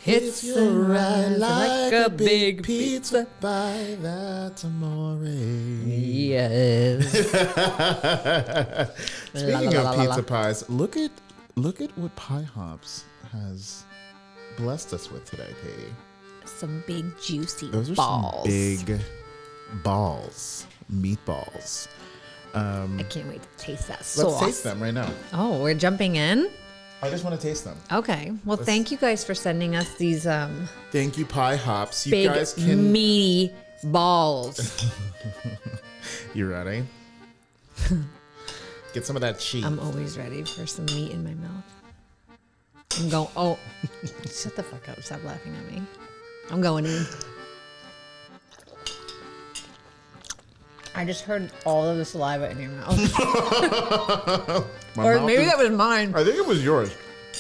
Hits the ride like a big pizza pie. That's amore. Yes. Speaking of pizza pies, look at what Pie Hops has blessed us with today, Katie. Some big juicy Those are balls. some big balls, meatballs. I can't wait to taste that sauce. Let's taste them right now. Oh, we're jumping in? I just want to taste them. Okay. Well, thank you guys for sending us these Thank you, Pie Hops. You big, guys can. meaty balls. You ready? Get some of that cheese. I'm always ready for some meat in my mouth. I'm going, oh, shut the fuck up. Stop laughing at me. I'm going in. I just heard all of the saliva in your mouth. Or maybe that was mine. I think it was yours.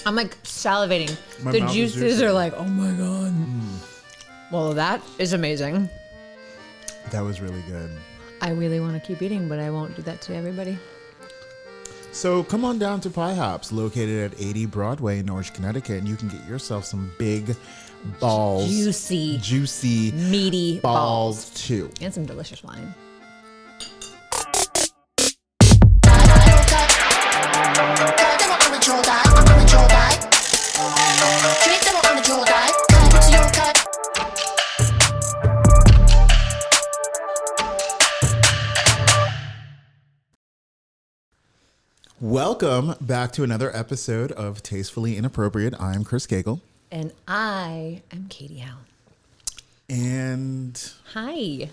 I'm like salivating. My The mouth is juices juicy. are like, oh my God. Well, that is amazing. That was really good. I really want to keep eating, but I won't do that to everybody. So come on down to Pie Hops, located at 80 Broadway in Orange, Connecticut, and you can get yourself some big balls. Juicy, meaty balls too. And some delicious wine. Welcome back to another episode of Tastefully Inappropriate. I'm Chris Cagle. And I am Katie Howe. And Hi.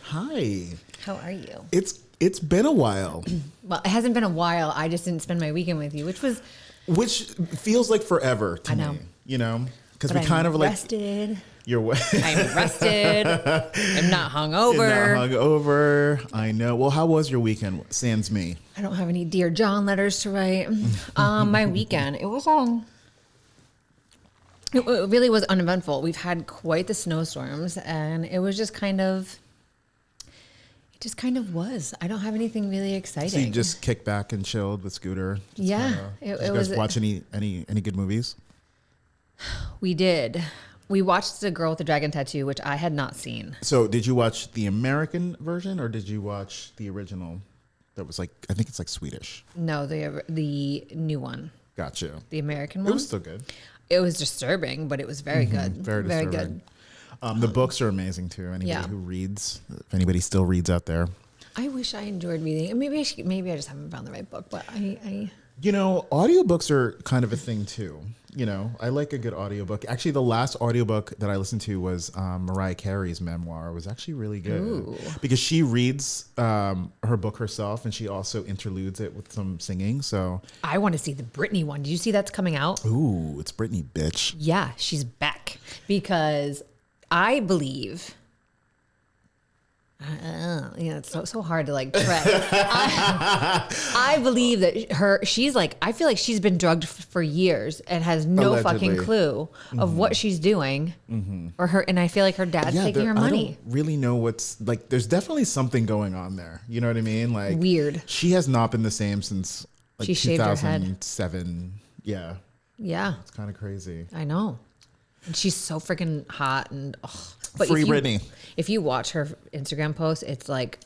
How are you? It's been a while. Well, it hasn't been a while. I just didn't spend my weekend with you, which feels like forever to I know. me, you know? Because but we kind I'm of like rested. you're I'm rested. I'm not hungover. You're not hungover. I know. Well, how was your weekend? Sans me. I don't have any Dear John letters to write. My weekend, it was it really was uneventful. We've had quite the snowstorms, and it was just kind of. It just kind of was. I don't have anything really exciting. So you just kicked back and chilled with Scooter. Yeah, did you guys watch any good movies? We did. We watched The Girl with the Dragon Tattoo, which I had not seen. So did you watch the American version or did you watch the original? That was like, I think it's like Swedish. No, the new one. Gotcha. The American one. It was still good. It was disturbing, but it was very good. Very good. The books are amazing too. Anybody who reads, if anybody still reads out there. I wish I enjoyed reading. Maybe I just haven't found the right book, but I You know, audiobooks are kind of a thing too. You know, I like a good audiobook. Actually, the last audiobook that I listened to was Mariah Carey's memoir. It was actually really good. Ooh. Because she reads her book herself and she also interludes it with some singing. So I want to see the Britney one. Did you see that's coming out? ooh, it's Britney, bitch. Yeah, she's back because I believe. It's so hard to like tread. I believe that she's like, I feel like she's been drugged for years and has no Allegedly. fucking clue of what she's doing or her. And I feel like her dad's taking her money. I don't really know what's like, there's definitely something going on there. You know what I mean? Like Weird. She has not been the same since like She shaved her head. 2007. Yeah. Yeah, It's kind of crazy. I know. And she's so freaking hot and but Free Britney. If you watch her Instagram post, it's like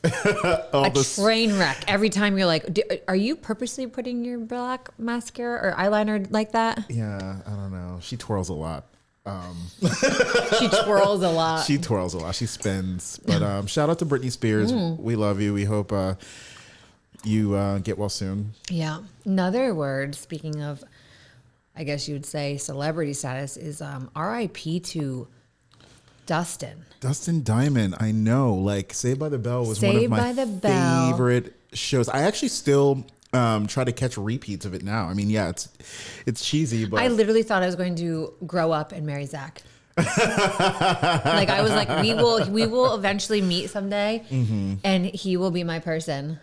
All a this- train wreck. Every time you're like, are you purposely putting your black mascara or eyeliner like that? Yeah, I don't know. She twirls a lot. She twirls a lot. She twirls a lot. She spins. But shout out to Britney Spears. We love you. We hope you get well soon. Yeah. Another word, speaking of, I guess you would say celebrity status, is RIP to Dustin. Dustin Diamond. I know. Like Saved by the Bell was one of my favorite shows. I actually still try to catch repeats of it now. I mean, yeah, it's cheesy, but I literally thought I was going to grow up and marry Zach. Like I was like, we will eventually meet someday, and he will be my person.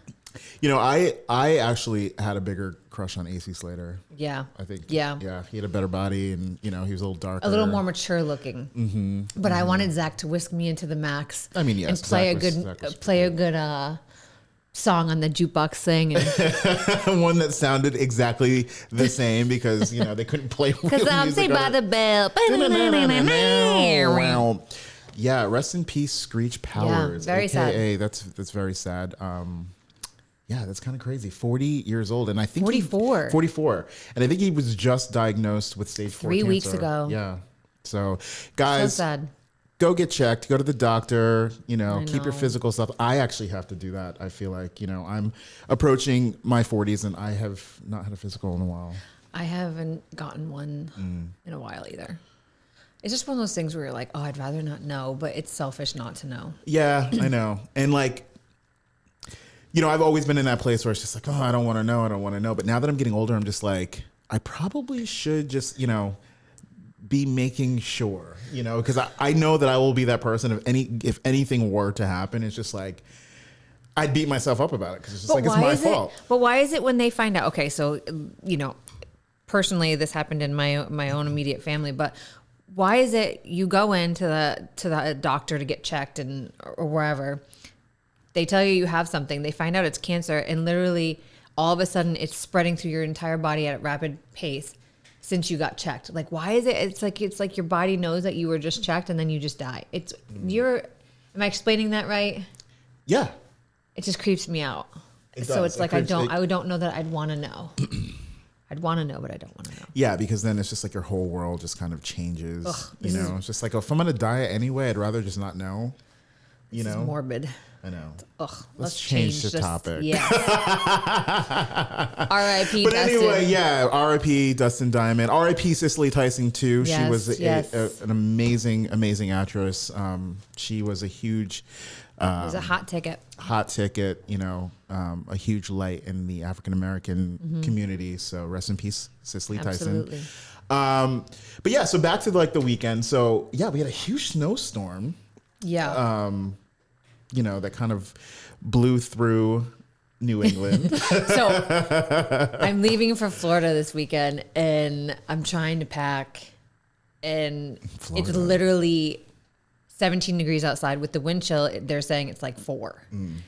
You know, I actually had a bigger crush on AC Slater. Yeah, I think. Yeah, he had a better body, and you know, he was a little darker, a little more mature looking. But I wanted Zach to whisk me into the max. I mean, yes, and play Zach was a good song on the jukebox thing. And one that sounded exactly the same because, they couldn't play because I'm Saved by the Bell. Yeah, rest in peace, Screech Powers. Yeah, very AKA, sad. That's very sad. Yeah, that's kind of crazy. 40 years old. And I think 44. 44. And I think he was just diagnosed with stage 4 cancer. 3 weeks ago. Yeah. So, guys, so sad. Go get checked. Go to the doctor. Keep your physical stuff. I actually have to do that. I feel like, I'm approaching my 40s and I have not had a physical in a while. I haven't gotten one in a while either. It's just one of those things where you're like, oh, I'd rather not know, but it's selfish not to know. Yeah, I know. And like, I've always been in that place where it's just like, oh, I don't want to know. I don't want to know. But now that I'm getting older, I'm just like, I probably should just, be making sure, because I know that I will be that person if anything were to happen. It's just like, I'd beat myself up about it because it's just like, it's my fault. But why is it when they find out? Okay, so, personally, this happened in my own immediate family, but why is it you go into the doctor to get checked or wherever, they tell you have something, they find out it's cancer, and literally all of a sudden it's spreading through your entire body at a rapid pace since you got checked? Like, why is it? It's like your body knows that you were just checked and then you just die. Am I explaining that right? Yeah. It just creeps me out. So it's like, I don't know that I'd want to know. I'd want to know, but I don't want to know. Yeah, because then it's just like your whole world just kind of changes. It's just like, if I'm going to die anyway, I'd rather just not know. This is morbid. I know. Let's change the topic. Yeah. R.I.P. But Dustin. anyway, yeah, R.I.P. Dustin Diamond. R.I.P. Cicely Tyson too. Yes, she was an amazing actress. She was a huge. It was a hot ticket. A huge light in the African American community. So rest in peace, Cicely Absolutely. Tyson. But yeah, so back to like the weekend. So yeah, we had a huge snowstorm. Yeah. That kind of blew through New England. So I'm leaving for Florida this weekend and I'm trying to pack, and Florida. It's literally 17 degrees outside with the wind chill. They're saying it's like 4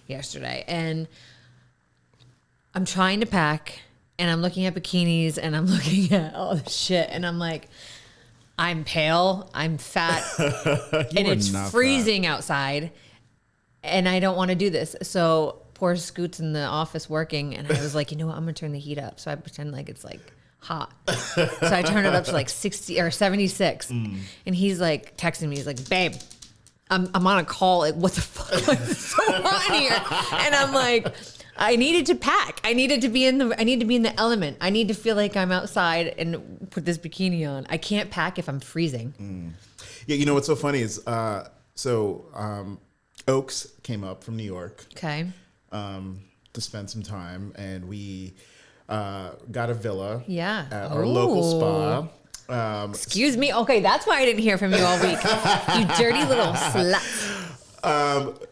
yesterday. And I'm trying to pack and I'm looking at bikinis and I'm looking at all this shit. And I'm like, I'm pale, I'm fat, and it's freezing outside. And I don't want to do this. So poor Scoot's in the office working. And I was like, you know what? I'm going to turn the heat up. So I pretend like it's like hot. So I turn it up to like 60 or 76. And he's like texting me. He's like, babe, I'm on a call. Like, what the fuck? Like, it's so hot in here. And I'm like, I needed to pack. I need to be in the element. I need to feel like I'm outside and put this bikini on. I can't pack if I'm freezing. Yeah. What's so funny is, Oaks came up from New York. Okay. To spend some time, and we got a villa. Yeah. At our local spa. Excuse me. Okay, that's why I didn't hear from you all week. You dirty little slut.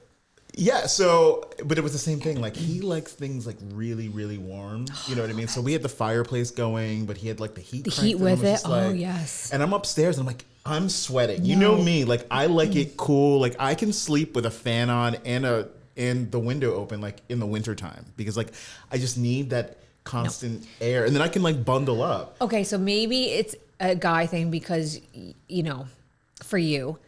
Yeah. So, but it was the same thing. Like, he likes things like really, really warm. You know what I mean? So we had the fireplace going, but he had like the heat. The heat with it. Oh yes. And I'm upstairs, and I'm like, I'm sweating. You know me. Like, I like it cool. Like, I can sleep with a fan on and the window open, like in the wintertime, because like I just need that constant air, and then I can like bundle up. Okay, so maybe it's a guy thing because for you,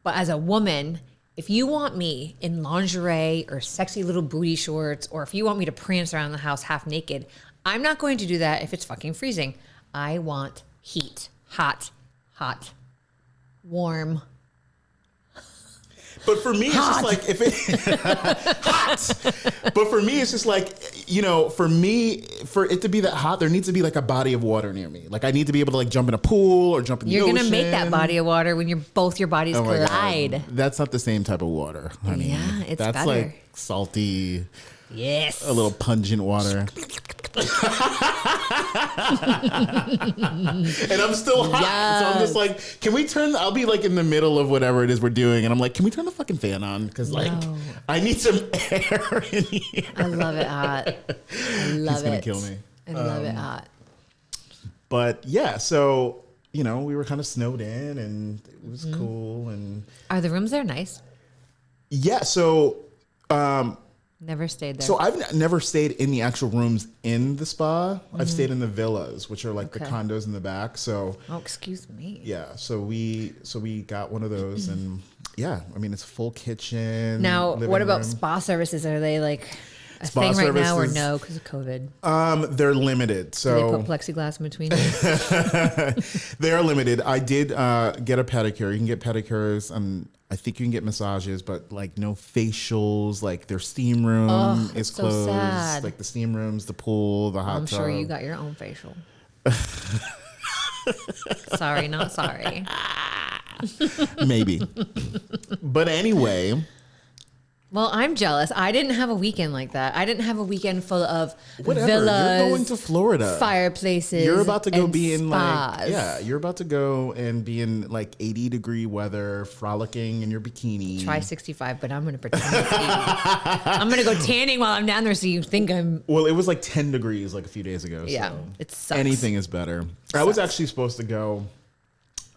but as a woman, if you want me in lingerie or sexy little booty shorts, or if you want me to prance around the house half naked, I'm not going to do that if it's fucking freezing. I want heat, hot, warm. But for me, it's just like, if it hot. But for me, it's just like, for it to be that hot, there needs to be like a body of water near me. Like, I need to be able to like jump in a pool or jump in the ocean. You're gonna make that body of water when both your bodies collide. God. That's not the same type of water, honey. Yeah, it's that's better. Like salty. Yes. A little pungent water. And I'm still hot. Yes. So I'm just like, can we I'll be like in the middle of whatever it is we're doing. And I'm like, can we turn the fucking fan on? Because like, I need some air in here. I love it hot. I love He's going to kill me. I love it hot. But yeah, so, we were kind of snowed in and it was cool. And are the rooms there nice? yeah. So, Never stayed there. So I've never stayed in the actual rooms in the spa. I've stayed in the villas, which are like the condos in the back. So oh, excuse me. yeah, so we got one of those, and yeah, I mean it's full kitchen. Now, living what about room. spa services? Are they like a Spa thing right now, or services- no? Because of COVID, They're limited. do So they put plexiglass in between you? they are limited. I did get a pedicure. You can get pedicures, and I think you can get massages, but like no facials. Like their steam room is so closed. sad. Like the steam rooms, the pool, the hot I'm tub. sure you got your own facial. Sorry, not sorry. Maybe. But anyway, Well, I'm jealous. I didn't have a weekend like that. I didn't have a weekend full of whatever. villas, You're going to Florida. fireplaces. You're about to go and be in spas. like, yeah, you're about to go and be in like 80-degree weather, frolicking in your bikini. Try 65, but I'm going to pretend it's 80. I'm going to go tanning while I'm down there so you think I'm... Well, it was like 10 degrees like a few days ago. Yeah, so it sucks. anything is better. I was actually supposed to go.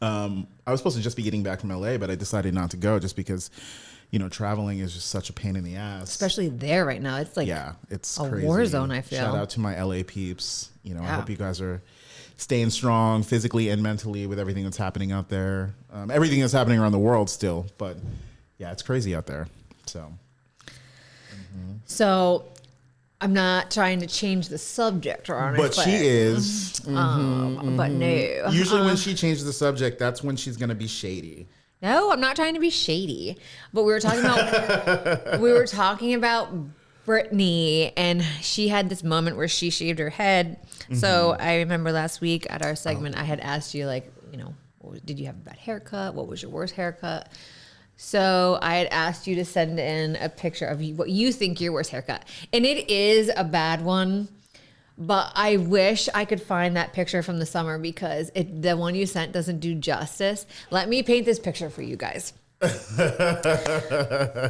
I was supposed to just be getting back from LA, but I decided not to go just because, you know, traveling is just such a pain in the ass. Especially there right now. It's like Yeah, it's a crazy. war zone, I feel. Shout out to my LA peeps. You know, I Yeah. hope you guys are staying strong physically and mentally with everything that's happening out there. Everything that's happening around the world still. But yeah, it's crazy out there. So I'm not trying to change the subject or anything. But she is. But no. Usually when she changes the subject, that's when she's going to be shady. No, I'm not trying to be shady. But we were talking about Brittany, and she had this moment where she shaved her head. So I remember last week at our segment, I had asked you, like, you know, did you have a bad haircut? What was your worst haircut? So I had asked you to send in a picture of what you think your worst haircut. And it is a bad one, but I wish I could find that picture from the summer because the one you sent doesn't do justice. Let me paint this picture for you guys.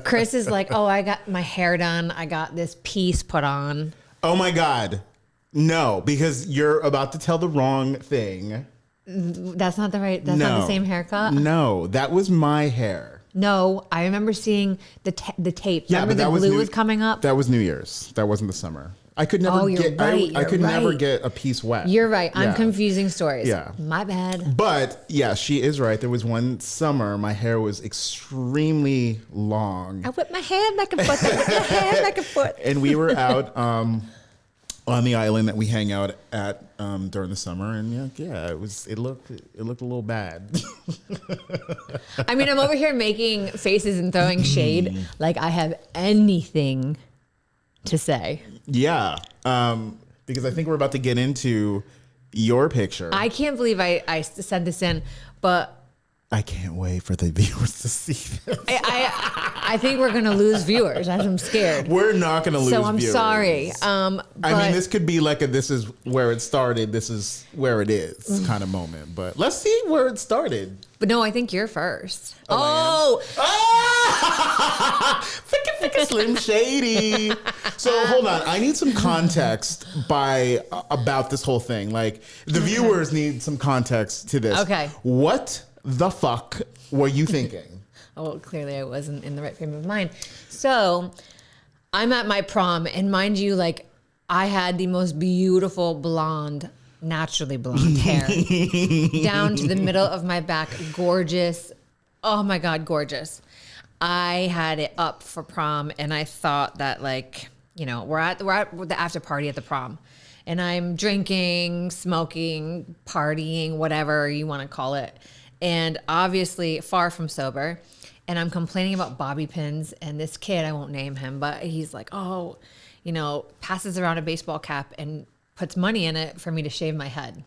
Chris is like, oh, I got my hair done. I got this piece put on. Oh my God. No, because you're about to tell the wrong thing. That's not the same haircut? No, that was my hair. No, I remember seeing the tape. Yeah, Remember but that the was glue was coming up? That was New Year's. That wasn't the summer. I could never Oh, you're get. right, I you're could never right. get a piece wet. You're right. I'm Yeah. confusing stories. Yeah. My bad. But yeah, she is right. There was one summer my hair was extremely long, I whip my hair back and forth. I whip my hair back and forth. and we were out on the island that we hang out at during the summer, and yeah, it looked a little bad. I mean, I'm over here making faces and throwing shade like I have anything to say. Yeah, because I think we're about to get into your picture. I can't believe I sent this in, but I can't wait for the viewers to see this. I think we're gonna lose viewers. I'm scared. We're not going to lose So I'm viewers. sorry. I mean, this could be like this is where it started, this is where it is kind of moment. But let's see where it started. But no, I think you're first. Oh, Ficka Slim Shady. So hold on, I need some context about this whole thing. Like the viewers need some context to this. Okay. What the fuck were you thinking? Oh, clearly I wasn't in the right frame of mind. So I'm at my prom, and mind you, like I had the most beautiful blonde, naturally blonde hair down to the middle of my back. Gorgeous. Oh my God, gorgeous. I had it up for prom, and I thought that, like, you know, we're at the after party at the prom, and I'm drinking, smoking, partying, whatever you want to call it. And obviously far from sober. And I'm complaining about bobby pins. And this kid, I won't name him, but he's like, oh, you know, passes around a baseball cap and puts money in it for me to shave my head.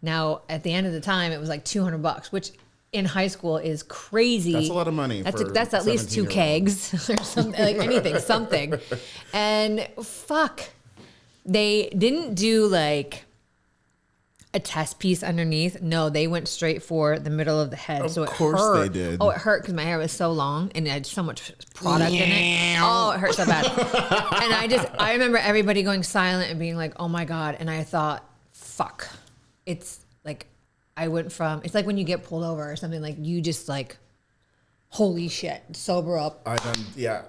Now, at the end of the time, it was like $200, which in high school is crazy. That's a lot of money. That's at least 2 kegs or something, like anything, something. And fuck, they didn't do like a test piece underneath. No, they went straight for the middle of the head. Of so it course hurt. they did. Oh, it hurt because my hair was so long and it had so much product in it. Oh, it hurt so bad. And I remember everybody going silent and being like, oh my God. And I thought, fuck. It's like, it's like when you get pulled over or something, like you just like holy shit, sober up. I done, yeah.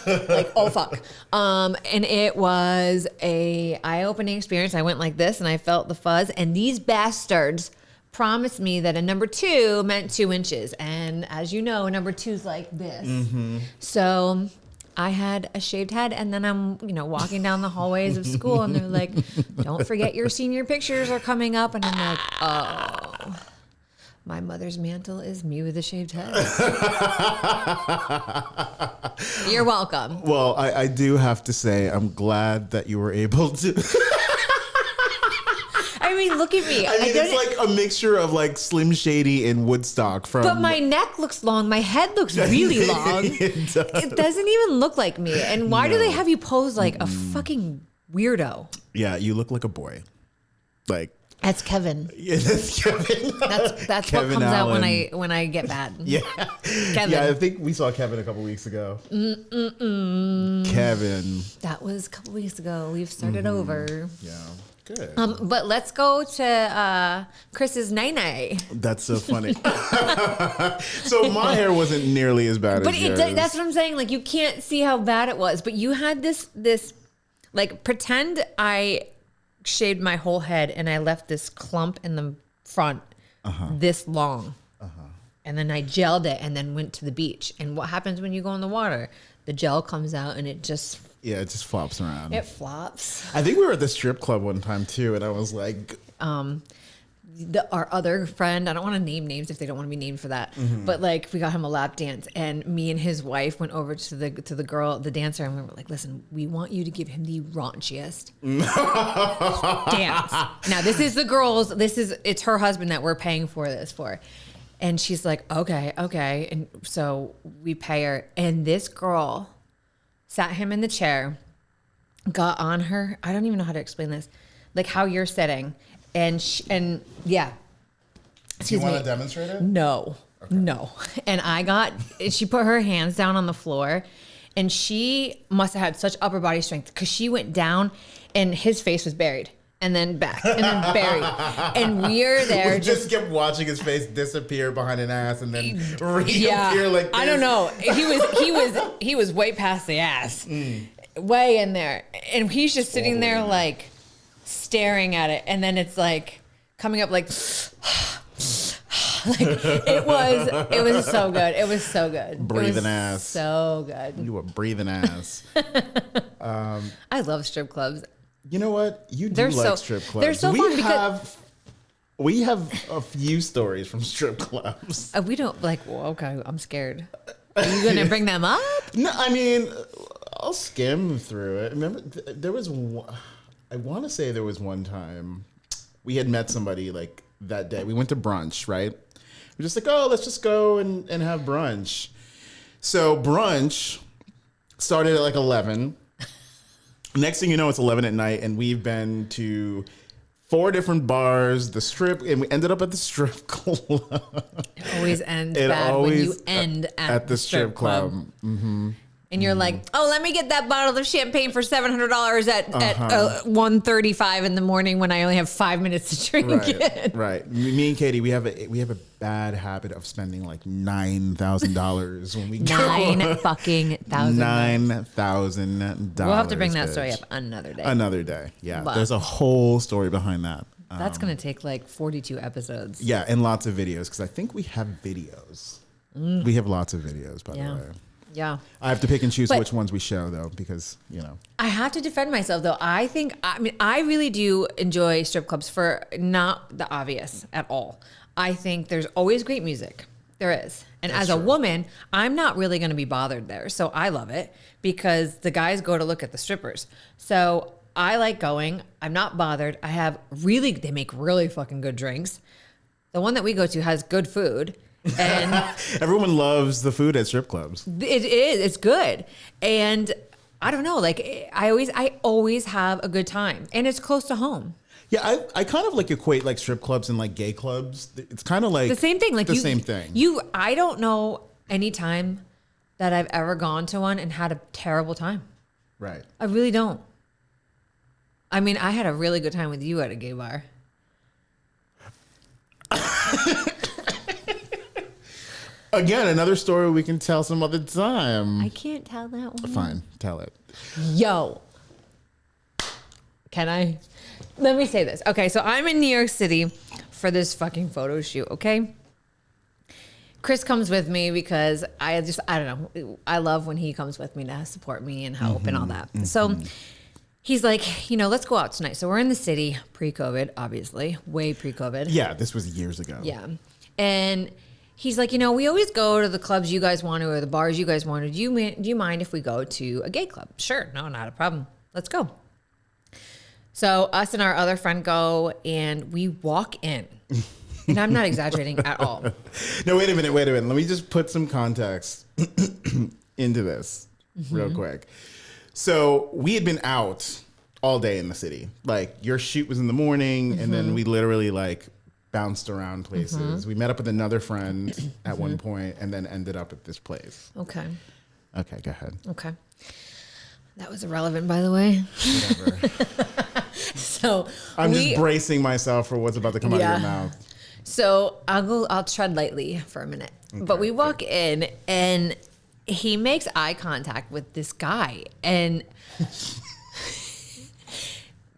Like, oh fuck. And it was a eye-opening experience. I went like this and I felt the fuzz, and these bastards promised me that a number 2 meant 2 inches. And as you know, number 2's like this. So I had a shaved head, and then I'm, walking down the hallways of school, and they're like, don't forget your senior pictures are coming up. And I'm like, oh, my mother's mantle is me with a shaved head. You're welcome. Well, I do have to say, I'm glad that you were able to. I mean, look at me. I mean, it's like a mixture of like Slim Shady and Woodstock from. But my neck looks long. My head looks really long. It doesn't even look like me. And why do they have you pose like a fucking weirdo? Yeah, you look like a boy. Like. That's Kevin. Yeah, that's Kevin. That's Kevin what comes Allen. out when I get bad. Yeah, Kevin. Yeah, I think we saw Kevin a couple weeks ago. Kevin. That was a couple weeks ago. We've started over. Yeah, good. But let's go to Chris's night. That's so funny. So my hair wasn't nearly as bad as yours. But that's what I'm saying. Like, you can't see how bad it was. But you had this like, pretend I shaved my whole head and I left this clump in the front this long. And then I gelled it and then went to the beach. And what happens when you go in the water? The gel comes out and it just... Yeah, it just flops around. It flops. I think we were at the strip club one time too, and I was like... Our other friend, I don't want to name names if they don't want to be named for that, but like, we got him a lap dance, and me and his wife went over to the girl, the dancer, and we were like, listen, we want you to give him the raunchiest dance. Now, this is the girls, it's her husband that we're paying for this for. And she's like, okay. And so we pay her, and this girl sat him in the chair, got on her, I don't even know how to explain this, like how you're sitting. And yeah. Excuse me. You want to demonstrate it? No. Okay. No. And she put her hands down on the floor, and she must have had such upper body strength because she went down and his face was buried and then back and then buried. And we're there. We just kept watching his face disappear behind an ass and then reappear like this. I don't know. He was way past the ass. Way in there. And he's just sitting there like staring at it, and then it's like coming up like like it was so good. It was so good. Breathing ass. So good. You were breathing ass. I love strip clubs. You know what? You do like strip clubs. They're so fun because we have a few stories from strip clubs. We don't like. Well, okay, I'm scared. Are you gonna bring them up? No, I mean, I'll skim through it. Remember, there was one. I want to say there was one time we had met somebody like that day. We went to brunch, right? We're just like, oh, let's just go and have brunch. So brunch started at like 11. Next thing you know, it's 11 at night, and we've been to 4 different bars, the strip, and we ended up at the strip club. It always ends bad when you end at the strip club. Mm-hmm. And you're like, oh, let me get that bottle of champagne for $700 at 1:35 in the morning when I only have 5 minutes to drink it. Right. Me and Katie, we have a bad habit of spending like $9,000 when we go. $9,000. We'll have to bring that story up another day. Another day. Yeah. But there's a whole story behind that. That's going to take like 42 episodes. Yeah, and lots of videos, because I think we have videos. We have lots of videos, by the way. Yeah. I have to pick and choose which ones we show, though, because, I have to defend myself, though. I really do enjoy strip clubs for not the obvious at all. I think there's always great music. There is. And as a woman, I'm not really going to be bothered there. So I love it because the guys go to look at the strippers. So I like going. I'm not bothered. They make really fucking good drinks. The one that we go to has good food. And everyone loves the food at strip clubs. It is. It's good. And I don't know, like I always have a good time, and it's close to home. Yeah, I kind of like equate like strip clubs and like gay clubs. It's kind of like the same thing. Like the same thing. I don't know any time that I've ever gone to one and had a terrible time. Right. I really don't. I mean, I had a really good time with you at a gay bar. Again, another story we can tell some other time. I can't tell that one. Fine, tell it. Yo. Can I? Let me say this. Okay, so I'm in New York City for this fucking photo shoot, okay? Chris comes with me because I don't know. I love when he comes with me to support me and help and all that. So he's like, let's go out tonight. So we're in the city pre-COVID, obviously, way pre-COVID. Yeah, this was years ago. Yeah. And he's like, we always go to the clubs you guys want to or the bars you guys want to. Do you mind if we go to a gay club? Sure. No, not a problem. Let's go. So us and our other friend go and we walk in. And I'm not exaggerating at all. No, wait a minute. Let me just put some context into this real quick. So we had been out all day in the city. Like your shoot was in the morning and then we literally like bounced around places. We met up with another friend at one point and then ended up at this place. Okay. Okay, go ahead. Okay. That was irrelevant, by the way. Whatever. So I'm just bracing myself for what's about to come out of your mouth. So I'll tread lightly for a minute. Okay, but we walk in and he makes eye contact with this guy. And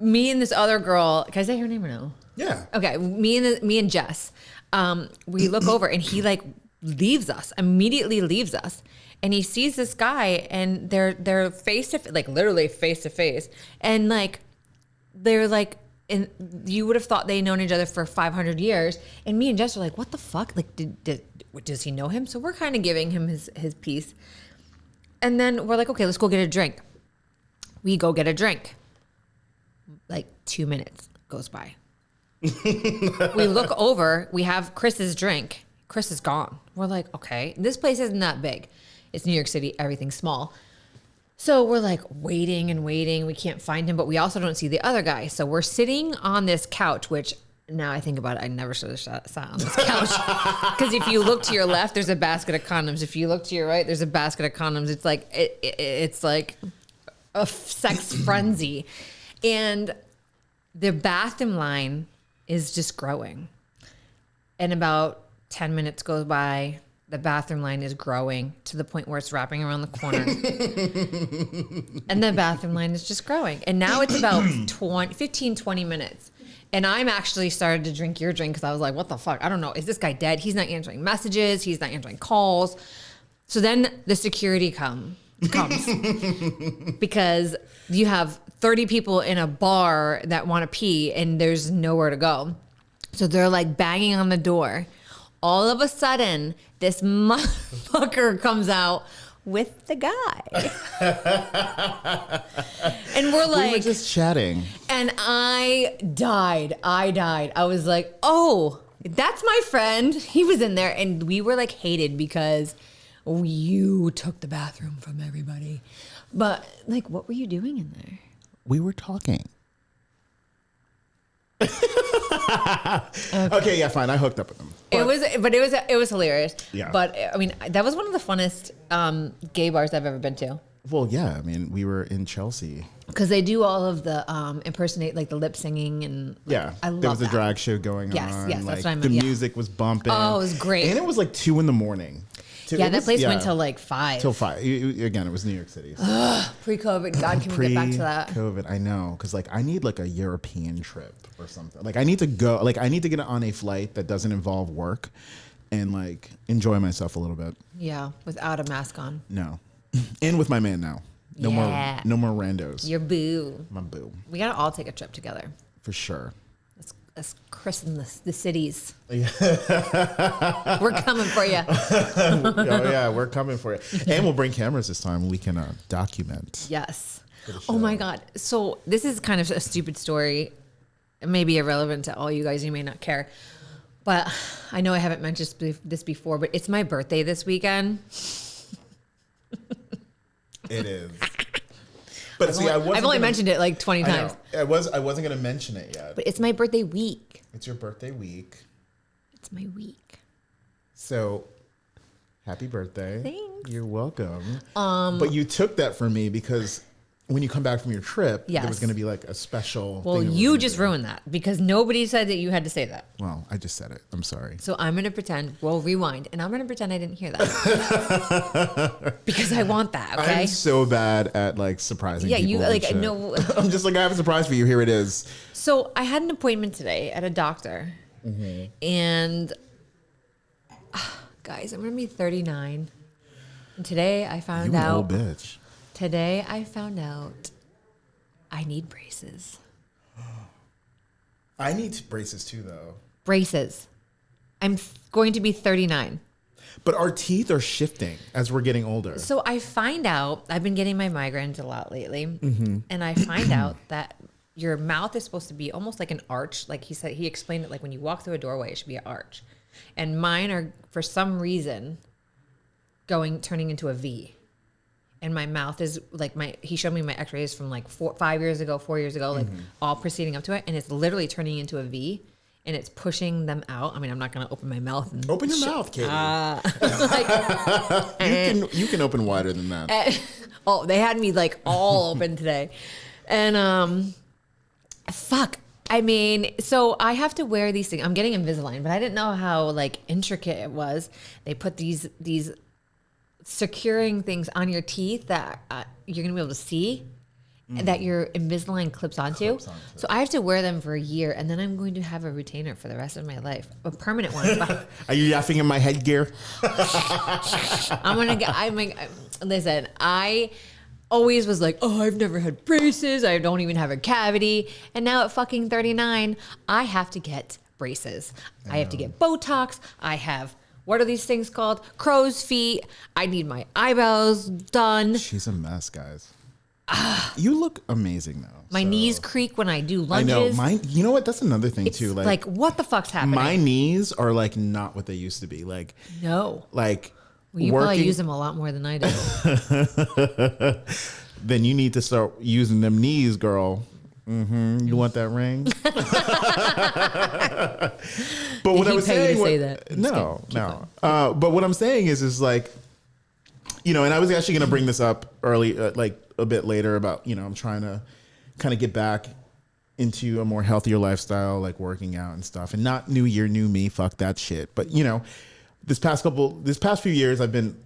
me and this other girl, can I say her name or no? Yeah. Okay. Me and Jess, we look over and he like immediately leaves us. And he sees this guy and they're face to like literally face to face. And like, they're like, and you would have thought they'd known each other for 500 years. And me and Jess are like, what the fuck? Like, does he know him? So we're kind of giving him his piece. And then we're like, okay, let's go get a drink. We go get a drink. Like 2 minutes goes by. We look over, we have Chris's drink. Chris is gone. We're like, okay, this place isn't that big. It's New York City, everything's small. So we're like waiting and waiting. We can't find him, but we also don't see the other guy. So we're sitting on this couch, which now I think about it, I never should have sat on this couch. Because if you look to your left, there's a basket of condoms. If you look to your right, there's a basket of condoms. It's like it's like a sex frenzy. And the bathroom line is just growing. And about 10 minutes goes by. The bathroom line is growing to the point where it's wrapping around the corner. And the bathroom line is just growing. And now it's about 15, 20 minutes. And I'm actually started to drink your drink because I was like, what the fuck? I don't know. Is this guy dead? He's not answering messages. He's not answering calls. So then the security comes because you have 30 people in a bar that want to pee and there's nowhere to go. So they're like banging on the door. All of a sudden, this motherfucker comes out with the guy. And we're like... We were just chatting. And I died. I was like, oh, that's my friend. He was in there. And we were like hated because you took the bathroom from everybody. But like, what were you doing in there? We were talking. Okay, yeah, fine. I hooked up with him. It was hilarious. Yeah. But I mean, that was one of the funnest gay bars I've ever been to. Well, yeah. I mean, we were in Chelsea. Because they do all of the impersonate, like the lip singing and like, yeah, I love there was that. a drag show going Yes, on. yes, like, that's what I meant. The Yeah. music was bumping. Oh, it was great. And it was like 2 a.m. Yeah, that place went till like 5. Till 5. Again, it was New York City. So. Pre-COVID. God, can we get back to that? Pre-COVID, I know. Because like I need like a European trip or something. Like I need to go. Like I need to get on a flight that doesn't involve work, and like enjoy myself a little bit. Yeah, without a mask on. No, and with my man now. No more randos. Your boo. My boo. We gotta all take a trip together. For sure. Let's christen the cities. We're coming for you. Oh yeah, we're coming for you. And we'll bring cameras this time. We can document. Yes. Oh my God. So this is kind of a stupid story. It may be irrelevant to all you guys. You may not care. But I know I haven't mentioned this before, but it's my birthday this weekend. It is. But I've only mentioned it like 20 times. I wasn't going to mention it yet. But it's my birthday week. It's your birthday week. It's my week. So, happy birthday. Thanks. You're welcome. But you took that from me because when you come back from your trip, Yes. there was going to be like a special. Well, thing that you we're just gonna ruined that because nobody said that you had to say that. do. Well, I just said it. I'm sorry. So I'm going to pretend, we'll rewind, and I'm going to pretend I didn't hear that. Because I want that, okay? I'm so bad at like surprising Yeah, people. you and like, shit. no. I'm just like, I have a surprise for you. Here it is. So I had an appointment today at a doctor. And guys, I'm going to be 39. And today I found You an out. old bitch. Today I found out I need braces. I need braces too, though. Braces. I'm going to be 39. But our teeth are shifting as we're getting older. So I find out, I've been getting my migraines a lot lately, and I find out that your mouth is supposed to be almost like an arch. Like he explained it like when you walk through a doorway, it should be an arch. And mine are, for some reason, turning into a V. And my mouth is like he showed me my x-rays from like 4 years ago, like all proceeding up to it. And it's literally turning into a V. And it's pushing them out. I mean, I'm not going to open my mouth. And Open your mouth, Katie. You can open wider than that. Oh, they had me like all open today. And fuck. I mean, so I have to wear these things. I'm getting Invisalign, but I didn't know how like intricate it was. They put these securing things on your teeth that you're going to be able to see. That your Invisalign clips onto. So I have to wear them for a year, and then I'm going to have a retainer for the rest of my life, a permanent one. Are you laughing at my headgear? Listen, I always was like, oh, I've never had braces. I don't even have a cavity. And now at fucking 39, I have to get braces. I have to get Botox. I have, what are these things called? Crow's feet. I need my eyebrows done. She's a mess, guys. You look amazing though. My knees creak when I do lunges. I know. Mine. You know what? That's another thing too. Like what the fuck's happening? My knees are like not what they used to be. Like no. Like well, you probably use them a lot more than I do. Then you need to start using them knees, girl. You want that ring? But what I was saying, say that? No. But what I'm saying is like, you know, and I was actually going to bring this up early, like a bit later about, you know, I'm trying to kind of get back into a more healthier lifestyle, like working out and stuff, and not new year, new me, fuck that shit. But, you know, this past few years, I've been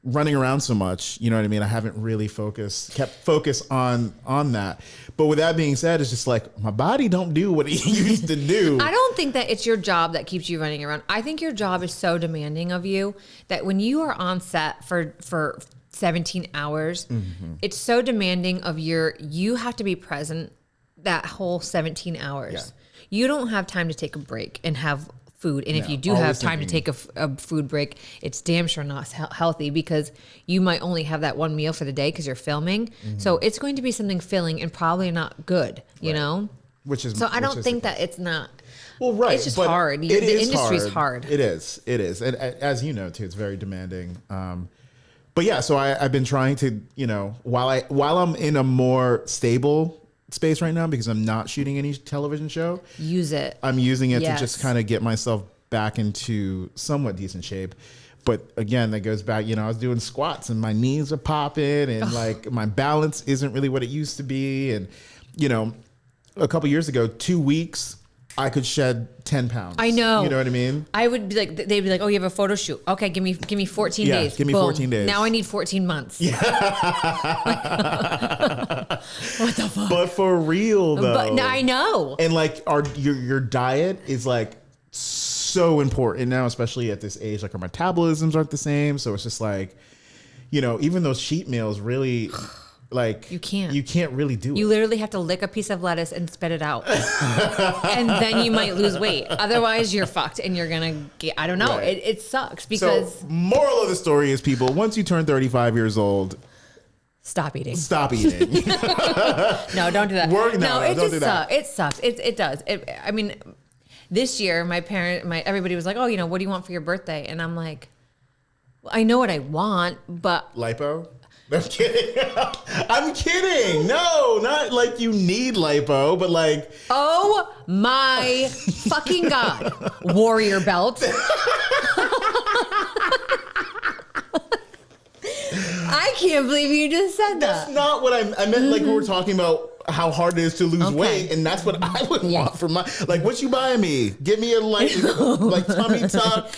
running around so much, you know what I mean? I haven't really kept focus on that. But with that being said, it's just like my body don't do what it used to do. I don't think that it's your job that keeps you running around. I think your job is so demanding of you that when you are on set for 17 hours, it's so demanding of you have to be present that whole 17 hours. Yeah. You don't have time to take a break and have food. And if you do have time to take a food break, it's damn sure not healthy because you might only have that one meal for the day because you're filming. So it's going to be something filling and probably not good, you know? So I don't think that it's not. Well, right. It's just hard. The industry's hard. It is. And as you know, too, it's very demanding. But yeah, so I've been trying to, you know, while I'm in a more stable space right now because I'm not shooting any television show. Use it. I'm using it to just kind of get myself back into somewhat decent shape. But again, that goes back, you know, I was doing squats and my knees are popping and like my balance isn't really what it used to be. And, you know, a couple years ago, 2 weeks, I could shed 10 pounds. I know. You know what I mean? I would be like, they'd be like, oh, you have a photo shoot. Okay, give me 14 days. Give me 14 days. Now I need 14 months. Yeah. What the fuck? But for real though. But I know. And like your diet is like so important now, especially at this age. Like our metabolisms aren't the same. So it's just like, you know, even those cheat meals really like you can't really do it. You literally have to lick a piece of lettuce and spit it out. And then you might lose weight. Otherwise you're fucked and you're gonna get, I don't know. Right. It sucks because moral of the story is, people, once you turn 35 years old, stop eating. No, don't do that. Don't do that. It sucks. It does. I mean, this year everybody was like, oh, you know, what do you want for your birthday? And I'm like, well, I know what I want, but lipo. I'm kidding. I'm kidding. No, not like you need lipo, but like. Oh my fucking God. Warrior belt. I can't believe you just said That's that. not what I meant. Like we were talking about how hard it is to lose weight, and that's what I would want for my. Like, what you buying me? Give me a like tummy tuck.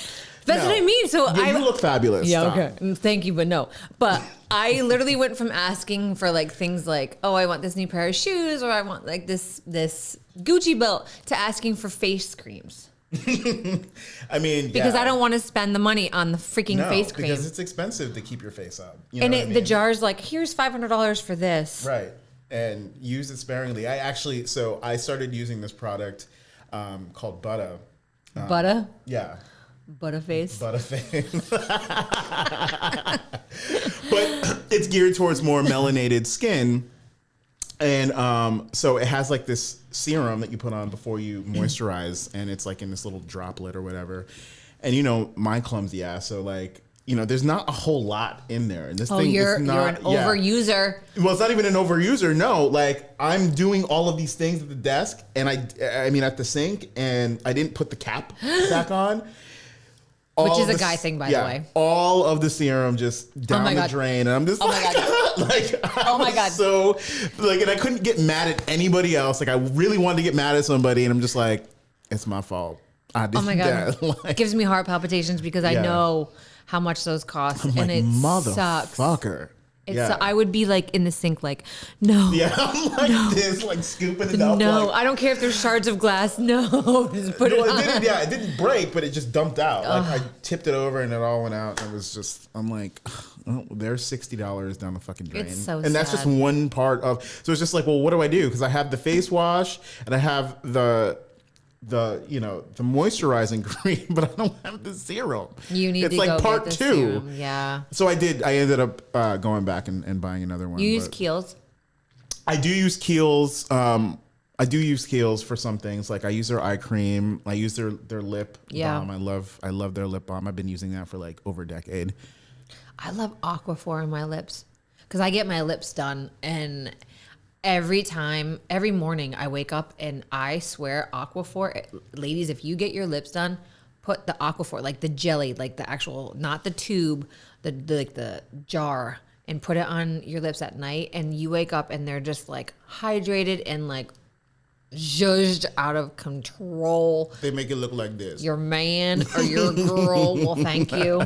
That's what I mean. So you look fabulous. Yeah, Stop. okay. Thank you, but no. But I literally went from asking for like things like, oh, I want this new pair of shoes, or I want like this Gucci belt, to asking for face creams. I mean, because I don't want to spend the money on the freaking face cream. Because it's expensive to keep your face up. The jar's like, here's $500 for this. Right. And use it sparingly. I started using this product called Butter. Butter? Yeah. Butterface. Butterface. But it's geared towards more melanated skin. And so it has like this serum that you put on before you moisturize, and it's like in this little droplet or whatever. And my clumsy ass, so like, there's not a whole lot in there. And this thing is not, you're an overuser. Well, it's not even an overuser. No, like I'm doing all of these things at the desk, and I mean at the sink, and I didn't put the cap back on. Which is a guy thing, by the way. All of the serum just down the drain, and I'm just so like, and I couldn't get mad at anybody else. Like I really wanted to get mad at somebody, and I'm just like, it's my fault. I did that. It gives me heart palpitations because I know how much those cost, and it sucks. Motherfucker. I would be like in the sink, like, no. Yeah, I'm like this, like scooping it up. No, I don't care if there's shards of glass. No, just put it on. It didn't break, but it just dumped out. Like I tipped it over and it all went out. And it was just, I'm like, oh, there's $60 down the fucking drain. It's so and that's just one part of. So it's just like, well, what do I do? Because I have the face wash and I have the moisturizing cream, but I don't have the serum. You need to like go part get the 2. serum. Yeah. So I ended up going back and buying another one. You use Kiehl's? I do use Kiehl's. I do use Kiehl's for some things. Like I use their eye cream. I use their lip balm. I love their lip balm. I've been using that for like over a decade. I love Aquaphor on my lips because I get my lips done, and every morning I wake up and I swear Aquaphor, ladies, if you get your lips done, put the Aquaphor, like the jelly, like the actual, not the tube, the jar, and put it on your lips at night, and you wake up and they're just like hydrated and like zhuzhed out of control. They make it look like this. Your man or your girl will thank you.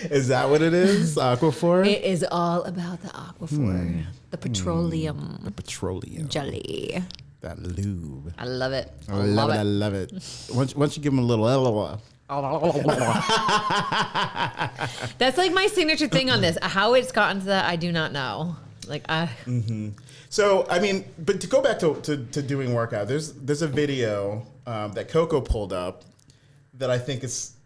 Is that what it is? Aquaphor? It is all about the Aquaphor. The petroleum. The petroleum. Jelly. That lube. I love it. I love it. Once you give them a little That's like my signature thing on this. How it's gotten to that, I do not know. So, I mean, but to go back to doing workout, there's a video that Coco pulled up that I think is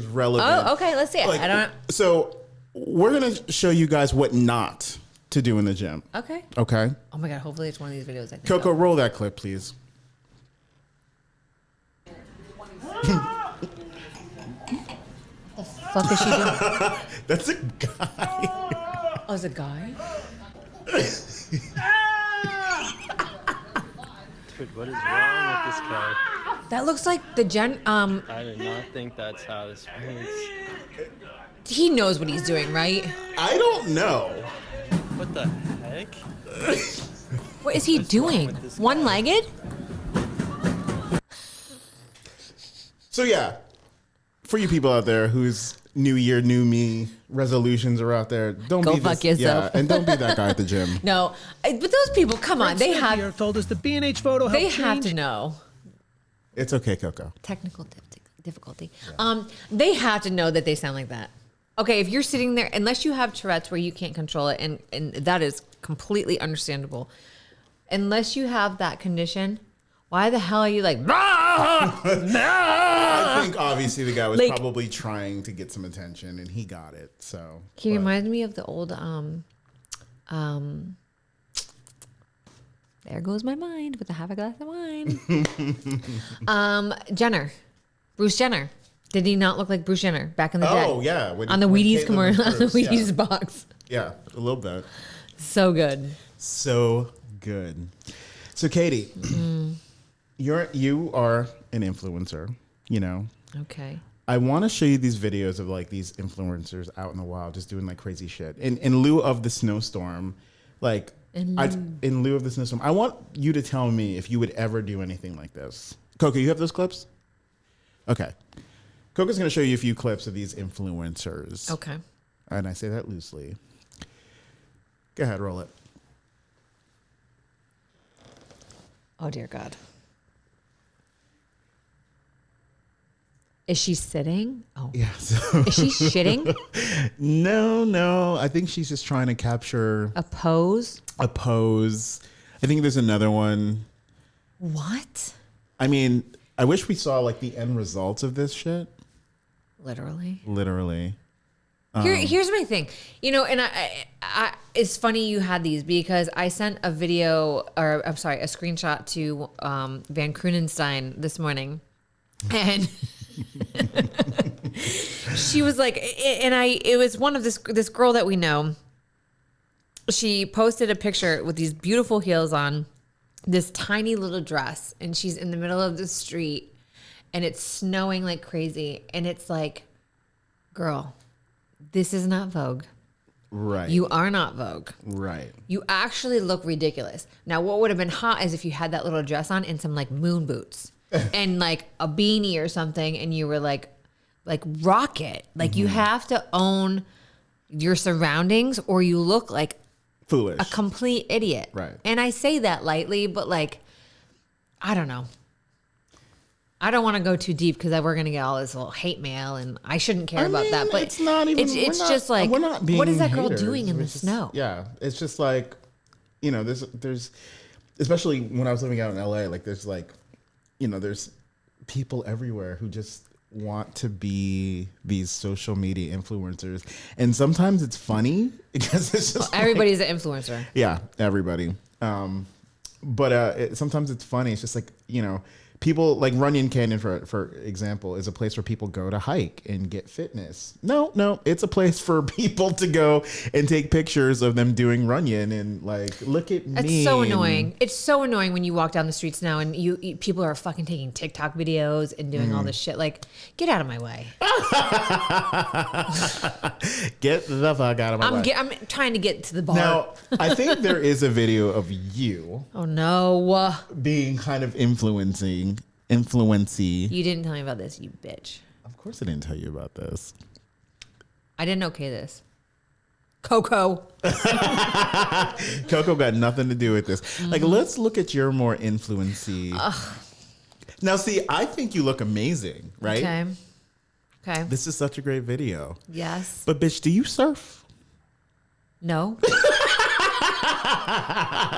relevant. Oh, okay. Let's see it. So we're gonna show you guys what not to do in the gym. Okay. Okay. Oh my god. Hopefully it's one of these videos. I think Coco, roll that clip, please. What the fuck is she doing? That's a guy. Oh, it's a guy? Dude, what is wrong with this guy? That looks like the I did not think that's how this works. he knows what he's doing, right? I don't know. What the heck? What is he doing? One-legged? So yeah, for you people out there whose New Year, new me resolutions are out there, don't Go be fuck yourself. Yeah, and don't be that guy at the gym. No, but those people, come on, they have told us the B&H photo they helped have change. to know. It's okay, Coco. Technical difficulty. Yeah. They have to know that they sound like that. Okay, if you're sitting there, unless you have Tourette's where you can't control it, and that is completely understandable. Unless you have that condition, why the hell are you like? I think obviously the guy was Like- probably trying to get some attention, and he got it. So He reminds me of the old there goes my mind with a half a glass of wine. Bruce Jenner. Did he not look like Bruce Jenner back in the day? Oh yeah, On the Wheaties commercial, on the Bruce, Wheaties box. Yeah, a little bit. So good. So good. So Katie, you are an influencer. You know, Okay. I want to show you these videos of like these influencers out in the wild just doing like crazy shit. In lieu of the snowstorm, like in lieu of the snowstorm, I want you to tell me if you would ever do anything like this. Coco, you have those clips? Okay. Coco's going to show you a few clips of these influencers. Okay. And I say that loosely. Go ahead, roll it. Oh, dear God. Is she sitting? Oh. Yeah. So Is she shitting? No. I think she's just trying to capture A pose? a pose. I think there's another one. What? I mean, I wish we saw like the end results of this shit. Literally. Literally. Here's my thing, and I it's funny you had these because I sent a video, or I'm sorry, a screenshot to Van Kroonenstein this morning, and she was like, it was one of this girl that we know. She posted a picture with these beautiful heels on, this tiny little dress, and she's in the middle of the street, and it's snowing like crazy, and it's like, girl. This is not Vogue. Right. You are not Vogue. Right. You actually look ridiculous. Now, what would have been hot is if you had that little dress on and some like moon boots and like a beanie or something, and you were like rocket. Like you have to own your surroundings, or you look like Foolish. a complete idiot. Right. And I say that lightly, but like, I don't know. I don't want to go too deep because we're going to get all this little hate mail, and I shouldn't care about that. But it's not even. It's just like, we're not being what is that girl haters. doing in the It's just- snow? Yeah, it's just like, there's, especially when I was living out in LA, like there's like, there's people everywhere who just want to be these social media influencers, and sometimes it's funny because it's just Everybody's an influencer. yeah, everybody. But sometimes it's funny. It's just like, people like Runyon Canyon, for example, is a place where people go to hike and get fitness. No, it's a place for people to go and take pictures of them doing Runyon and like, look at me. It's so annoying. It's so annoying when you walk down the streets now and people are fucking taking TikTok videos and doing all this shit. Like, get out of my way. Get the fuck out of my way. I'm trying to get to the bar. Now, I think there is a video of you Oh no. being kind of influency. You didn't tell me about this, you bitch. Of course I didn't tell you about this. I didn't okay this. Coco. Coco got nothing to do with this. Like, let's look at your more influency. Now, see, I think you look amazing, right? Okay. This is such a great video. Yes. But, bitch, do you surf? No.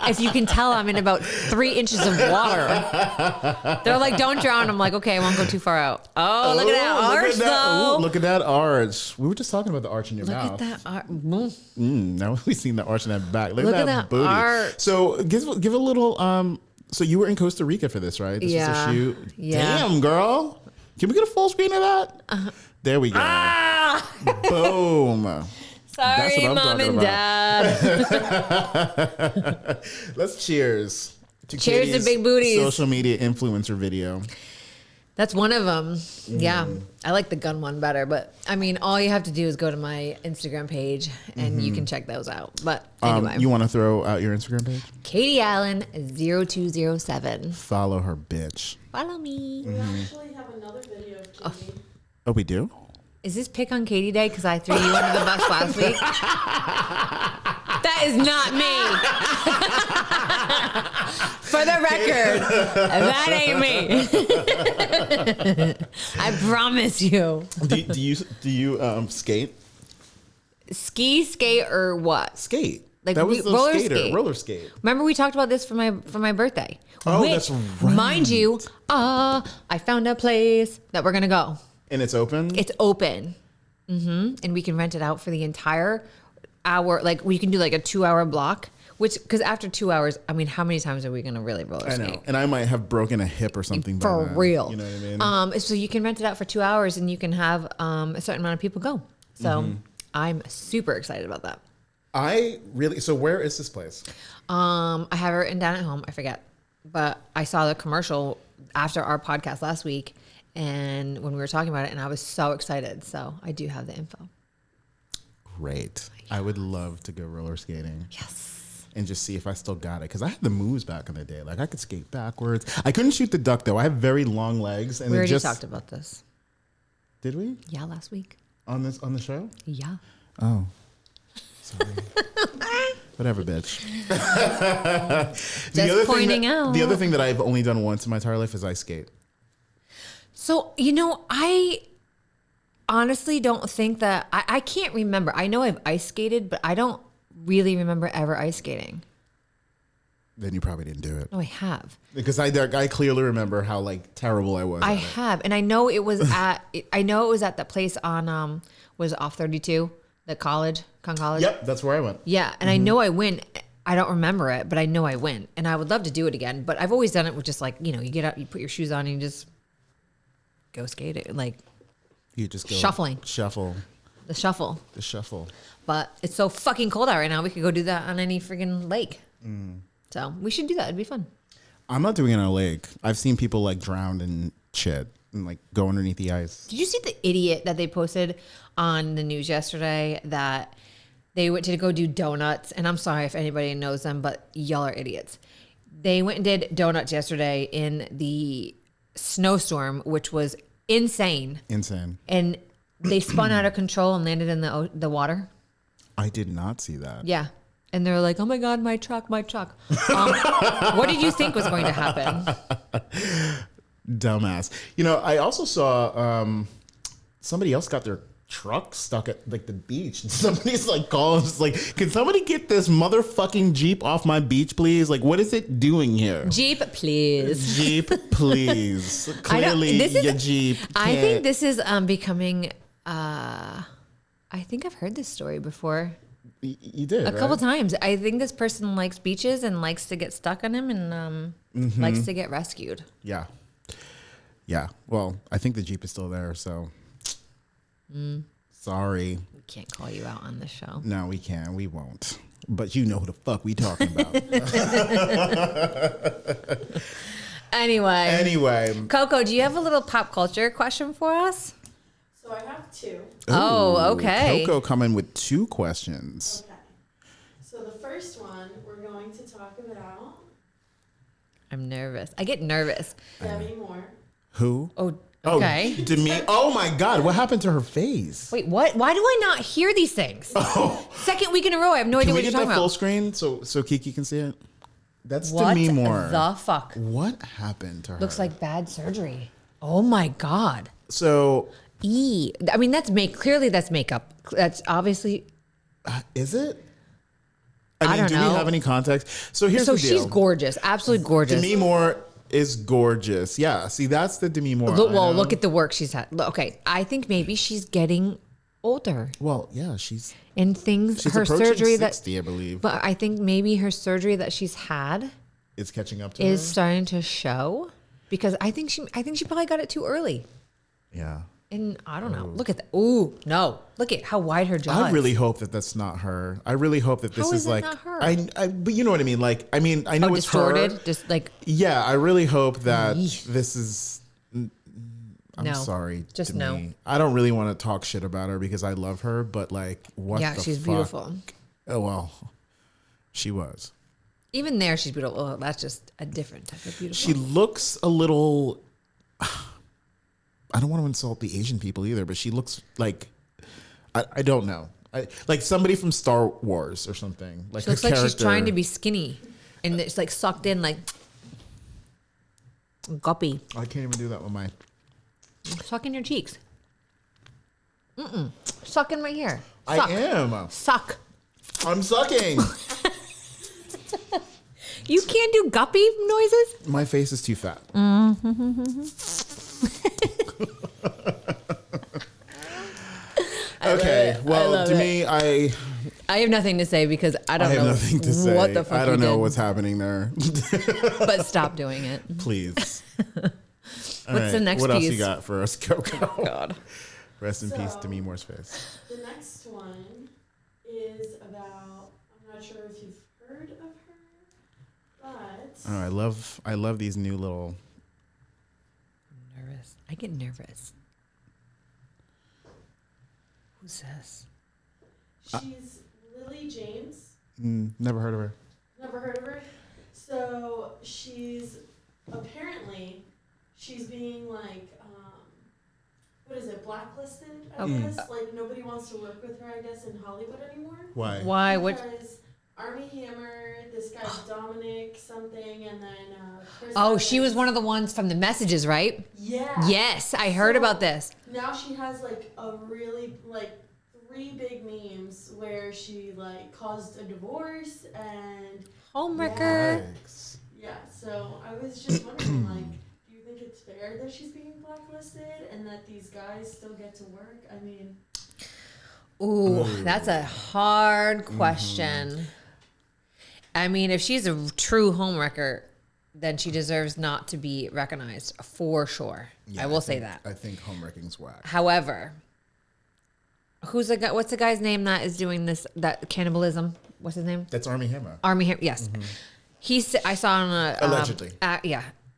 If you can tell, I'm in about 3 inches of water. They're like, don't drown. I'm like, okay, I won't go too far out. Oh, look at that arch, though. Look at that arch. We were just talking about the arch in your Look mouth. at that arch. Now we've seen the arch in that back. Look Look at at that that booty. arch. So give a little. So you were in Costa Rica for this, right? This was a shoot. Yeah. Damn, girl. Can we get a full screen of that? There we go. Boom. That's Sorry, what I'm mom talking and about. dad. Let's cheers. Cheers to Katie's big booties. Social media influencer video. That's one of them. Yeah. I like the gun one better, but I mean, all you have to do is go to my Instagram page and you can check those out. But anyway, You want to throw out your Instagram page? Katie Allen 0207. Follow her, bitch. Follow me. We actually have another video of Katie. Oh, we do? Is this pick on Katie Day because I threw you under the bus last week? That is not me. For the record, that ain't me. I promise you. Do you skate? Ski, skate, or what? Skate. Like that was the roller skater. skate. Roller skate. Remember we talked about this for my birthday. Oh, Which, that's right. mind you, I found a place that we're gonna go. And it's open? It's open. And we can rent it out for the entire hour. Like we can do like a 2-hour block, because after 2 hours, I mean, how many times are we going to really roller I skate? know. And I might have broken a hip or something by For then. real. You know what I mean? So you can rent it out for 2 hours and you can have a certain amount of people go. So I'm super excited about that. So where is this place? I have it written down at home. I forget. But I saw the commercial after our podcast last week. and when we were talking about it, and I was so excited. So I do have the info. Great. I would love to go roller skating. Yes. And just see if I still got it. Because I had the moves back in the day. Like, I could skate backwards. I couldn't shoot the duck, though. I have very long legs. And We it already just... talked about this. Did we? Yeah, last week. On the show? Yeah. Oh. Sorry. Whatever, bitch. Just pointing out. The other thing that I've only done once in my entire life is ice skate. So, I honestly don't think that... I can't remember. I know I've ice skated, but I don't really remember ever ice skating. Then you probably didn't do it. No, I have. Because I clearly remember how like terrible I was. I at it. have. And I know it was at... I know it was at that place on... was it off 32? The college? Con College? Yep, that's where I went. Yeah, and I know I went. I don't remember it, but I know I went. And I would love to do it again. But I've always done it with just like, you get out, you put your shoes on, and you just go skate it. Like You just go Shuffling. Shuffle. the shuffle. The shuffle. But it's so fucking cold out right now. We could go do that on any friggin' lake. So we should do that. It'd be fun. I'm not doing it on a lake. I've seen people like drowned in shit and like go underneath the ice. Did you see the idiot that they posted on the news yesterday that they went to go do donuts? And I'm sorry if anybody knows them, but y'all are idiots. They went and did donuts yesterday in the snowstorm, which was insane. Insane. And they spun out of control and landed in the water. I did not see that. Yeah. And they're like, oh my God, my truck. What did you think was going to happen? Dumbass. I also saw somebody else got their truck stuck at like the beach. Somebody's like calling, just like, can somebody get this motherfucking Jeep off my beach, please? Like, what is it doing here? Jeep, please. Jeep, please. Clearly, your Jeep. I think this is becoming. I think I've heard this story before. You did A couple times. I think this person likes beaches and likes to get stuck on them and likes to get rescued. Yeah. Yeah. Well, I think the Jeep is still there, so sorry. We can't call you out on the show. No, we can't. We won't. But you know who the fuck we talking about. Anyway, Coco, do you have a little pop culture question for us? So I have two. Oh, okay. Coco coming with two questions. Okay. So the first one we're going to talk about I'm nervous. I get nervous. Debbie Moore. Who? Oh, okay. Demi. Oh my God! What happened to her face? Wait, what? Why do I not hear these things? Oh. Second week in a row, I have no idea Can what we you're get talking that full about. screen so Kiki can see it? That's What Demi Moore. the fuck? What happened to her? Looks like bad surgery. Oh my God. So. I mean, clearly that's makeup. That's obviously. Is it? I don't do know. we have any context? So here's the deal. She's gorgeous, absolutely gorgeous. Demi Moore is gorgeous. Yeah. See, that's the Demi Moore. Look at the work she's had. Okay, I think maybe she's getting older. Well, yeah, she's Things. Her approaching surgery 60, I believe. But I think maybe her surgery that she's had It's catching up to is her. starting to show, because I think she probably got it too early. Yeah. And I don't know. Look at that. Ooh, no. Look at how wide her jaw is. I really hope that that's not her. I really hope that this How is it like not her? but you know what I mean. Like, I mean, I know it's distorted. her. Just like Yeah, I really hope that Yeesh. this is. I'm No. sorry. Just to no. me. I don't really want to talk shit about her because I love her, but like, what? Yeah, the she's fuck? beautiful. Oh well, she was. even there, she's beautiful. Oh, that's just a different type of beautiful. She looks a little. I don't want to insult the Asian people either, but she looks like I don't know. Like somebody from Star Wars or something. Like She looks her like she's character- trying to be skinny, and it's like sucked in like guppy. I can't even do that with my. Suck in your cheeks. Suck in right here. Suck. I am. Suck. I'm sucking. You can't do guppy noises? My face is too fat. Okay. Well, to me, I have nothing to say because I don't have know nothing to say. what the fuck I don't you know did, what's happening there. but stop doing it. Please. What's the next What else piece? you got for us, Coco? God. Rest in peace, So- Demi Moore's face. The next one is about, I'm not sure if you've heard of her, but Oh, I love these new little. Nervous. I get nervous. Who's this? She's Lily James. Never heard of her. Never heard of her? So apparently, she's being like, what is it, blacklisted, I guess? Like, nobody wants to work with her, I guess, in Hollywood anymore. Why? Why? Because Armie Hammer, this guy Dominic something, and then Chris Oh, Evans. she was one of the ones from the messages, right? Yeah. Yes, I heard So, about this. Now she has like a really like 3 big memes where she like caused a divorce and Homewrecker. Yikes. yeah. So I was just wondering, like, do you think it's fair that she's being blacklisted and that these guys still get to work? I mean, Ooh, that's a hard question. I mean, if she's a true homewrecker, then she deserves not to be recognized for sure. Yeah, I will say that. I think homewrecking's whack. However, who's the guy? What's the guy's name that is doing this? That cannibalism? What's his name? That's Armie Hammer. Army Hammer. Yes, I saw on a Allegedly.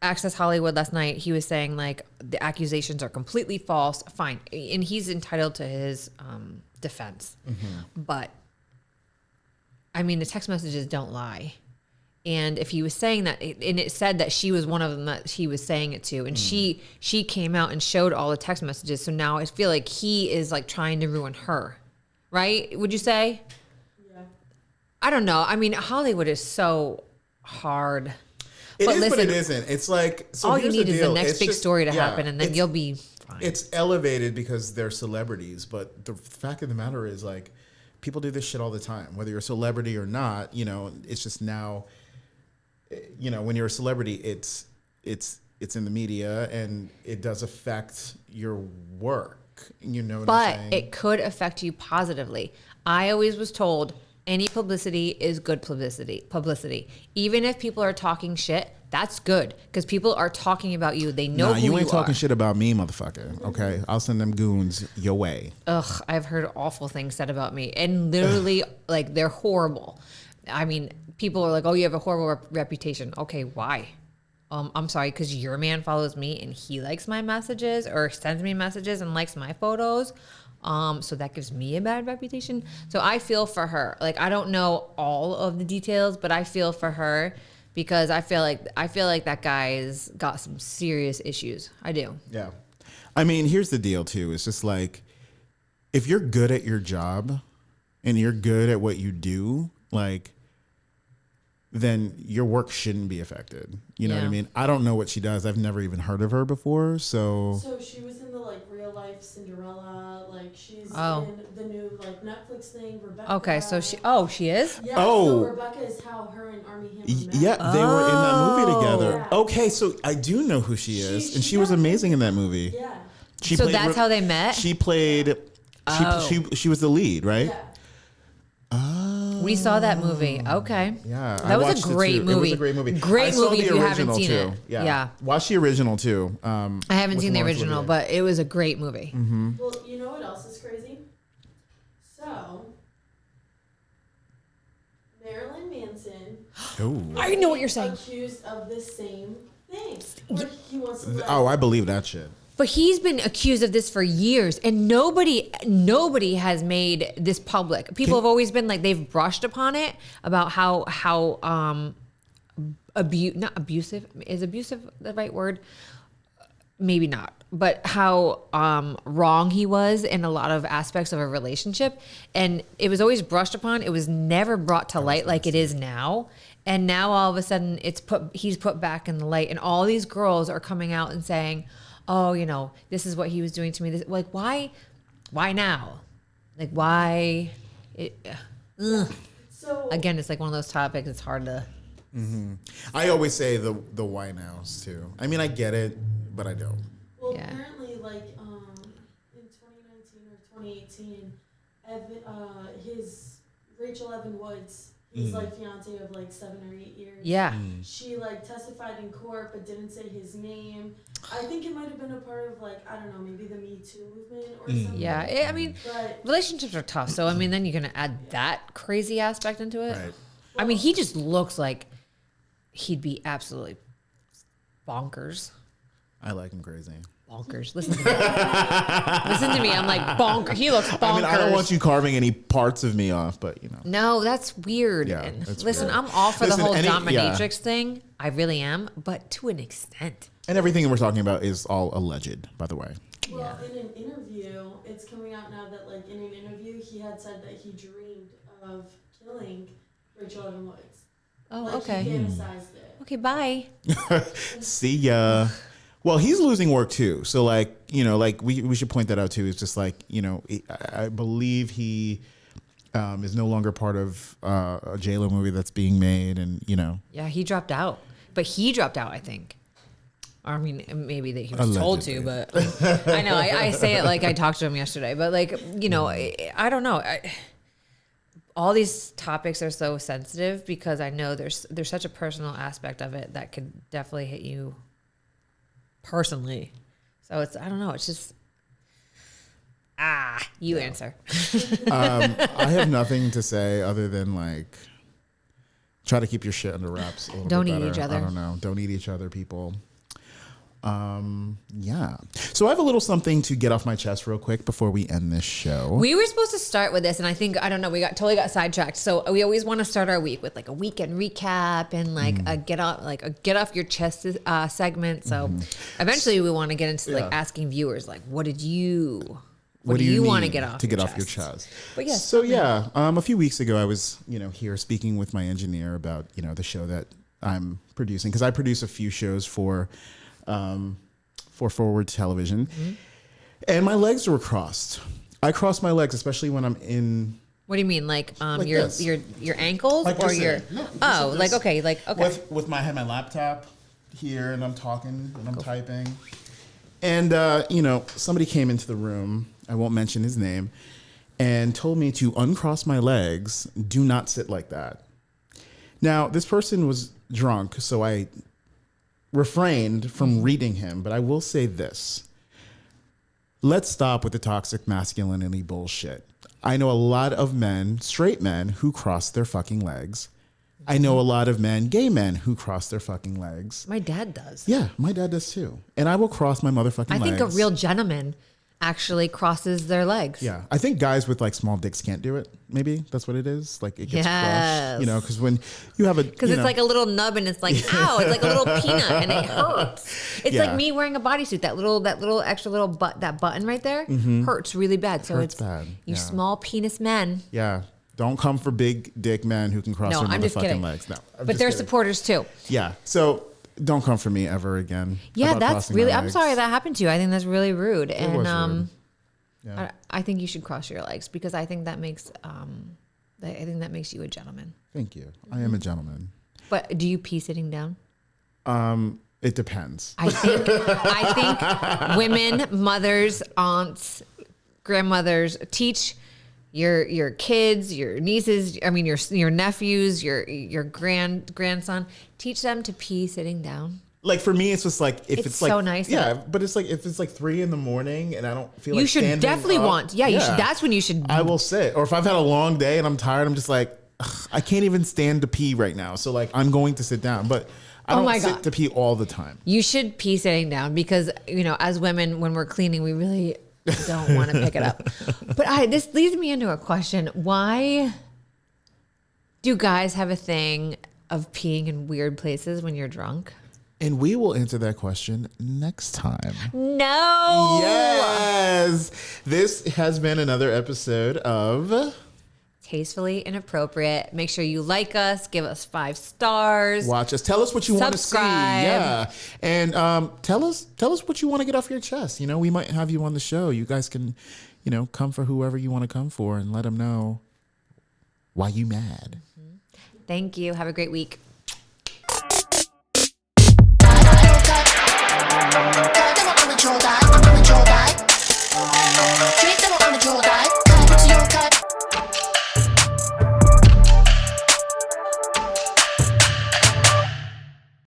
Access Hollywood last night. He was saying like the accusations are completely false. Fine, and he's entitled to his defense, but I mean the text messages don't lie. And if he was saying that, and it said that she was one of them that he was saying it to, and she came out and showed all the text messages. So now I feel like he is like trying to ruin her, right? Would you say? yeah. I don't know. I mean, Hollywood is so hard. It But is, but listen, it isn't. It's like, so all you here's need the is the deal. next It's big just- story to yeah, happen, and then it's- you'll be fine. It's elevated because they're celebrities, but the fact of the matter is, like, people do this shit all the time, whether you're a celebrity or not. You know, it's just now. You know, when you're a celebrity, it's in the media, and it does affect your work. You know what I'm But saying? it could affect you positively. I always was told any publicity is good publicity. Even if people are talking shit, that's good because people are talking about you. They know Nah, who you ain't talking are. shit about me, motherfucker. Okay, I'll send them goons your way. Ugh, I've heard awful things said about me, and literally, like they're horrible. I mean, people are like, "Oh, you have a horrible reputation." Okay, why? I'm sorry, because your man follows me and he likes my messages or sends me messages and likes my photos. So that gives me a bad reputation. So I feel for her. Like I don't know all of the details, but I feel for her because I feel like that guy's got some serious issues. I do. Yeah. I mean, here's the deal too. It's just like, if you're good at your job and you're good at what you do, like, then your work shouldn't be affected. You know what I Yeah. mean? I don't know what she does. I've never even heard of her before. So So she was in the like real life Cinderella. Like she's Oh. in the new like Netflix thing. Rebecca. Okay, so she is? Yeah. Oh. So Rebecca is how her and Armie Hammer met. yeah, they were in that movie together. Yeah. Okay, so I do know who she is, and she was does. amazing in that movie. Yeah. She So played that's how they met? She played. Oh. She was the lead, right? Yeah. We saw that movie. Okay. Yeah, That was watched a it great too. movie. It was a great movie. Great I saw movie the if you haven't original seen too. it. Yeah. Yeah. Watch the original too. I haven't with seen the Laurence original, Olivier. but it was a great movie. Well, you know what else is crazy? So Marilyn Manson Ooh. I know what you're saying. accused of the same thing. Where he wants to like, Oh, I believe that shit. But he's been accused of this for years, and nobody has made this public. People have always been like they've brushed upon it about how not abusive is abusive the right word? Maybe not, but how wrong he was in a lot of aspects of a relationship, and it was always brushed upon. It was never brought to light like it is now. And now all of a sudden he's put back in the light, and all these girls are coming out and saying, "Oh, you know, this is what he was doing to me." This, like, why now? Like, why? So Again, it's like one of those topics. It's hard to. I always say the why nows too. I mean, I get it, but I don't. Well, Yeah. apparently, like in 2019 or 2018, his Rachel Evan Woods, his like fiance of like 7 or 8 years. Yeah. She like testified in court, but didn't say his name. I think it might have been a part of like I don't know, maybe the Me Too movement or something. Yeah. I mean, But relationships are tough. So I mean, then you're gonna add that crazy aspect into it. Right. I mean, he just looks like he'd be absolutely bonkers. I like him crazy. bonkers. Listen to me. Listen to me. I'm like bonkers. He looks bonkers. I mean, I don't want you carving any parts of me off, but you know. No, that's weird. Yeah, And that's listen, weird. I'm all for the whole Listen, dominatrix thing. I really am, but to an extent. And everything we're talking about is all alleged, by the way. Well, in an interview, it's coming out now that, like, in an interview, he had said that he dreamed of killing Rachel Evan Woods. Oh, Like, okay. He fantasized it. Okay, bye. See ya. Well, he's losing work too. So like, you know, like we should point that out too. It's just like, you know, I believe he is no longer part of a J-Lo movie that's being made, and you know. Yeah, he dropped out. But he dropped out, I think. Or, I mean, maybe that he was told to, but I know. I say it like I talked to him yesterday. But, like, you know, I don't know. All these topics are so sensitive because I know there's such a personal aspect of it that could definitely hit you personally. So it's, I don't know. It's just, you answer. I have nothing to say other than like, try to keep your shit under wraps a little Don't bit eat better. each other. I don't know. Don't eat each other, people. Yeah. So I have a little something to get off my chest real quick before we end this show. We were supposed to start with this, and I think, I don't know, we totally got sidetracked. So we always want to start our week with like a weekend recap and like a get off your chest segment. So eventually we want to get into like asking viewers, like, what do you want to need get off to your get off your chest? chest? But yes. So yeah, a few weeks ago I was, you know, here speaking with my engineer about, you know, the show that I'm producing, because I produce a few shows for Forward Television, and my legs were crossed. I cross my legs, especially when I'm in. What do you mean, like Like your this. your ankles Like or this your? here. No, Oh, this- like okay, With I have my laptop here, and I'm talking and I'm typing, and you know, somebody came into the room. I won't mention his name, and told me to uncross my legs. Do not sit like that. Now, this person was drunk, so I refrained from reading him, but I will say this. Let's stop with the toxic masculinity bullshit. I know a lot of men, straight men, who cross their fucking legs. I know a lot of men, gay men, who cross their fucking legs. my dad does. Yeah, my dad does too. And I will cross my motherfucking I legs. think a real gentleman actually crosses their legs. Yeah, I think guys with like small dicks can't do it. Maybe that's what it is. Like it gets crushed, you know, because when you have a, Because it's like a little nub and it's like, ow, it's like a little peanut and it hurts. It's Yeah. like me wearing a bodysuit. That little extra little that button right there hurts really bad. So Hurts it's bad, you yeah. small penis men. yeah. Don't come for big dick men who can cross No, their I'm just motherfucking kidding. legs. No, I'm But just they're kidding. supporters too. Yeah. So don't come for me ever again. Yeah, about that's crossing my really. I'm legs. sorry that happened to you. I think that's really rude. And was rude. Yeah. I think you should cross your legs because I think that makes I think that makes you a gentleman. Thank you. I am a gentleman. But do you pee sitting down? It depends. I think women, mothers, aunts, grandmothers teach your kids, your nieces, I mean your nephews, your grandson, teach them to pee sitting down. Like for me, it's just like if It's it's like so nice. Yeah, but it's like if it's like 3 a.m. and I don't feel like You should standing definitely up, want. Yeah, you should. That's when you should. I will sit. Or if I've had a long day and I'm tired, I'm just like, ugh, I can't even stand to pee right now. So like I'm going to sit down, but I don't my sit God. to pee all the time. You should pee sitting down because, you know, as women, when we're cleaning, we really don't want to pick it up. But this leads me into a question. Why do guys have a thing of peeing in weird places when you're drunk? And we will answer that question next time. No. Yes. This has been another episode of Tastefully Inappropriate. Make sure you like us, give us 5 stars. Watch us. Tell us what you want to see. Subscribe. Yeah. And tell us what you want to get off your chest. You know, we might have you on the show. You guys can, you know, come for whoever you want to come for and let them know why you mad. Thank you. Have a great week. treat them on the draw,